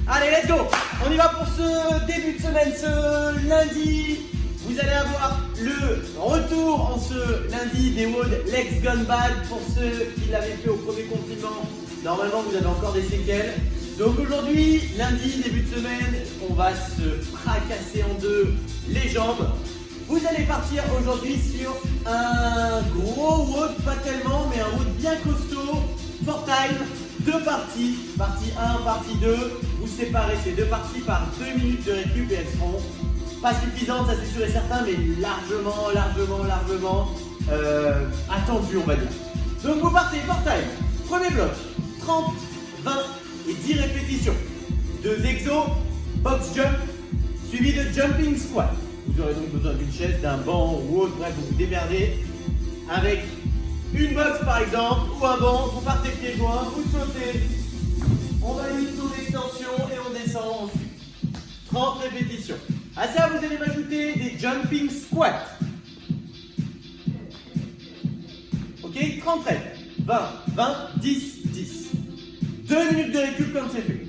Allez, let's go. On y va pour ce début de semaine, ce lundi. Vous allez avoir le retour en ce lundi des WOD Legs Gone Bad pour ceux qui l'avaient fait au premier confinement. Normalement, vous avez encore des séquelles. Donc aujourd'hui, lundi, début de semaine, on va se fracasser en deux les jambes. Vous allez partir aujourd'hui sur un gros WOD, pas tellement, mais un WOD bien costaud, 4 time, 2 parties, partie 1, partie 2. Vous séparez ces deux parties par 2 minutes de récup et elles seront pas suffisantes, ça c'est sûr et certain, mais largement attendues, on va dire. Donc vous partez 4 time, premier bloc, 30, 20 et 10 répétitions. 2 exos, box jump, suivi de jumping squat. Vous aurez donc besoin d'une chaise, d'un banc ou autre, bref, vous vous démerdez avec une box par exemple ou un banc. Vous partez pieds joints, vous sautez, on valide son extension et on descend ensuite. 30 répétitions. À ça, vous allez m'ajouter des jumping squats. Ok, 30 reps. 20, 10, 10. 2 minutes de récup comme c'est fait.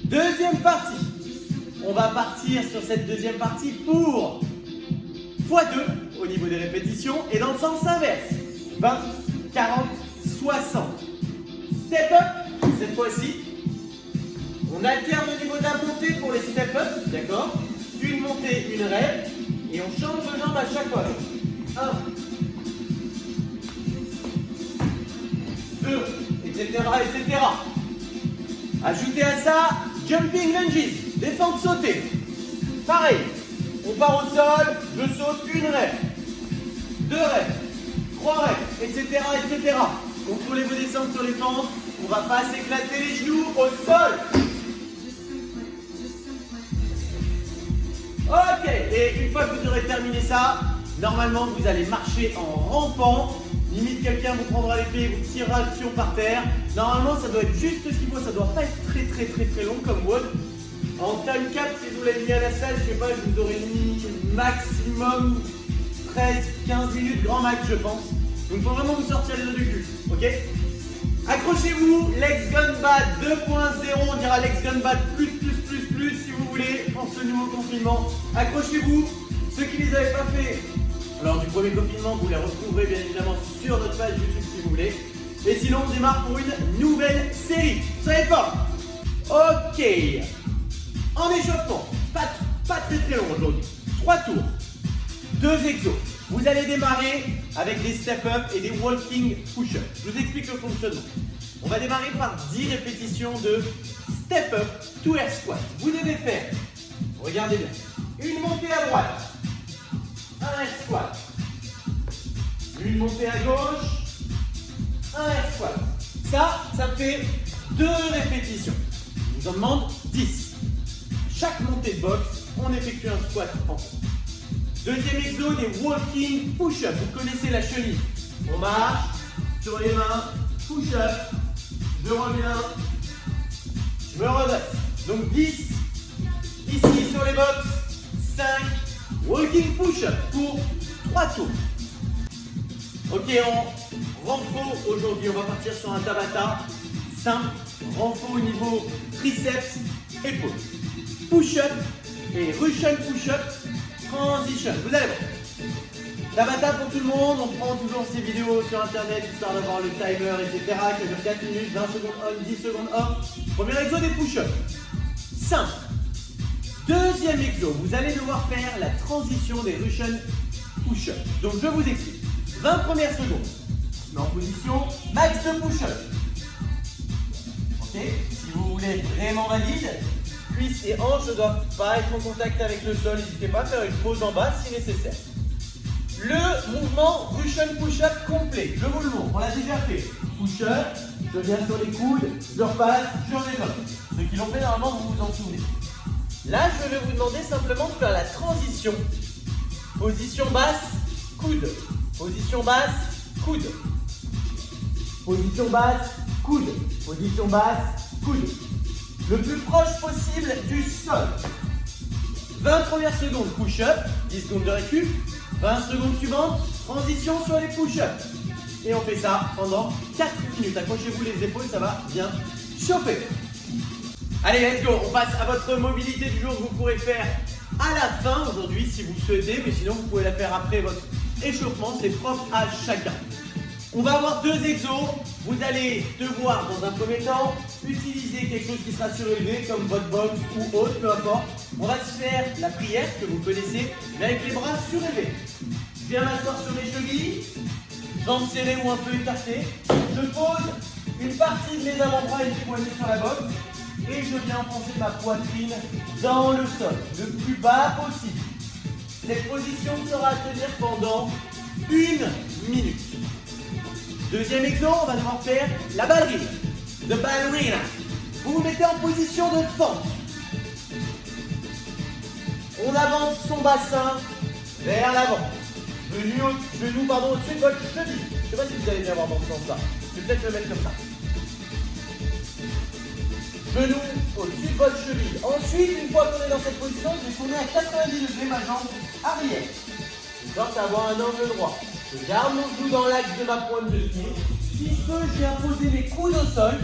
Deuxième partie. On va partir sur cette deuxième partie pour x2 au niveau des répétitions et dans le sens inverse. 20, 40, 60. Step up, cette fois-ci. On alterne au niveau de la montée pour les step up, d'accord? Une montée, une rep, et on change de jambe à chaque fois. 1, 2, etc. Ajoutez à ça, jumping lunges, défente sautée. Pareil, on part au sol, je saute une rep, 2 reps, 3 reps, etc. Contrôlez vos descentes sur les pentes, on ne va pas s'éclater les genoux au sol. Ok, et une fois que vous aurez terminé ça, normalement vous allez marcher en rampant. Limite quelqu'un vous prendra les pieds et vous tirera le fion par terre. Normalement ça doit être juste ce qu'il faut, ça doit pas être très long comme WOD. En time cap, si vous l'avez mis à la salle, je sais pas, je vous aurais mis maximum 13-15 minutes, grand max je pense. Donc il faut vraiment vous sortir les dos du cul, ok? Accrochez-vous, Legs Gone Bad 2.0, on dira Legs Gone Bad plus si vous voulez pour ce nouveau confinement. Accrochez-vous, ceux qui ne les avaient pas fait lors du premier confinement, vous les retrouverez bien évidemment sur notre page YouTube si vous voulez. Et sinon, on démarre pour une nouvelle série. Soyez forts. Ok. En échauffement, pas très long aujourd'hui. 3 tours, 2 exos. Vous allez démarrer avec des step-up et des walking push-up. Je vous explique le fonctionnement. On va démarrer par 10 répétitions de step-up to air squat. Vous devez faire, regardez bien, une montée à droite, un air squat, une montée à gauche, un air squat. Ça fait 2 répétitions. Je vous en demande 10. Chaque montée de boxe, on effectue un squat en fond. Deuxième exo, des walking push-up. Vous connaissez la chenille. On marche sur les mains, push-up, je reviens, je me redresse. Donc 10, ici sur les box, 5, walking push-up pour 3 tours. Ok, en renfort aujourd'hui, on va partir sur un Tabata simple, renfort au niveau triceps, épaules. Push-up et Russian push-up, transition. Vous allez voir. Tabata pour tout le monde, on prend toujours ces vidéos sur internet histoire d'avoir le timer, etc. qui dure 4 minutes, 20 secondes on, 10 secondes off. Premier exo des push-ups. Simple. Deuxième exo, vous allez devoir faire la transition des Russian push-ups. Donc je vous explique. 20 premières secondes. Je mets en position max de push-up. Ok, si vous voulez être vraiment valide, cuisses et hanches ne doivent pas être en contact avec le sol. N'hésitez pas à faire une pause en bas si nécessaire. Le mouvement Russian push-up complet. Je vous le montre, on l'a déjà fait. Push-up, je viens sur les coudes, je repasse, je redéveloppe. Ceux qui l'ont fait normalement, vous vous en souvenez. Là, je vais vous demander simplement de faire la transition. Position basse, coude. Position basse, coude. Position basse, coude. Position basse, coude. Le plus proche possible du sol. 20 premières secondes push-up, 10 secondes de récup. 20 secondes suivantes, transition sur les push-ups. Et on fait ça pendant 4 minutes. Accrochez-vous les épaules, ça va bien chauffer. Allez, let's go. On passe à votre mobilité du jour que vous pourrez faire à la fin aujourd'hui si vous le souhaitez, mais sinon vous pouvez la faire après votre échauffement, c'est propre à chacun. On va avoir 2 exos. Vous allez devoir dans un premier temps utiliser quelque chose qui sera surélevé comme votre box ou autre, peu importe. On va se faire la prière que vous connaissez, mais avec les bras surélevés. Je viens m'asseoir sur mes chevilles, jambes serrées ou un peu écartées. Je pose une partie de mes avant-bras et mes poignets sur la box et je viens enfoncer ma poitrine dans le sol, le plus bas possible. Cette position sera à tenir pendant 1 minute. Deuxième exemple, on va devoir faire la ballerine. The ballerina. Vous vous mettez en position de fente. On avance son bassin vers l'avant. Genou au-dessus de votre cheville. Je ne sais pas si vous allez bien voir dans ce sens-là. Je vais peut-être le mettre comme ça. Genou au-dessus de votre cheville. Ensuite, une fois qu'on est dans cette position, je vais tourner à 90 degrés ma jambe arrière. De sorte à avoir un angle droit. Je garde mon genou dans l'axe de ma pointe de pied. Si je peux, je viens poser mes coudes au sol.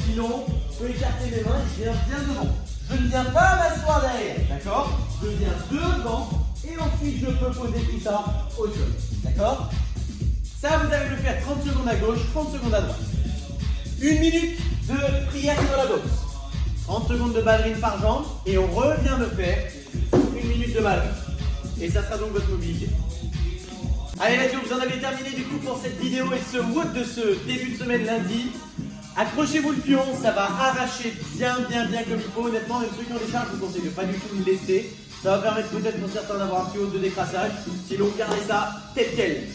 Sinon, je peux écarter mes mains et je viens bien devant. Je ne viens pas m'asseoir derrière, d'accord? Je viens devant et ensuite je peux poser tout ça au sol, d'accord? Ça, vous allez le faire 30 secondes à gauche, 30 secondes à droite. 1 minute de prière sur la boxe. 30 secondes de ballerine par jambe et on revient me faire 1 minute de ballerine. Et ça sera donc votre mobilité. Allez, let's go, vous en avez terminé du coup pour cette vidéo et ce wood de ce début de semaine lundi. Accrochez-vous le pion, ça va arracher bien comme il faut. Honnêtement, même ceux qui ont des charges, je vous conseille de pas du tout le laisser. Ça va permettre peut-être pour certains d'avoir un petit haut de décrassage. Sinon, gardez ça tel quel.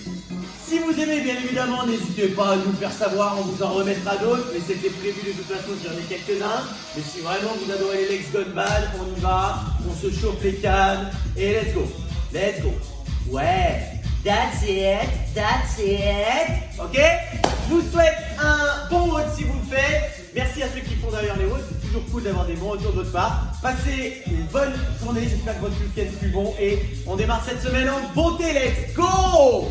Si vous aimez, bien évidemment, n'hésitez pas à nous faire savoir, on vous en remettra d'autres. Mais c'était prévu de toute façon, j'en ai quelques-uns. Mais si vraiment vous adorez les legs gun bad, on y va, on se chauffe les cannes et let's go. Let's go. Ouais. That's it, ok? Je vous souhaite un bon WOD si vous le faites. Merci à ceux qui font d'ailleurs les WOD, c'est toujours cool d'avoir des bons retours de votre part. Passez une bonne journée, j'espère que votre week-end fut bon et on démarre cette semaine en beauté, let's go!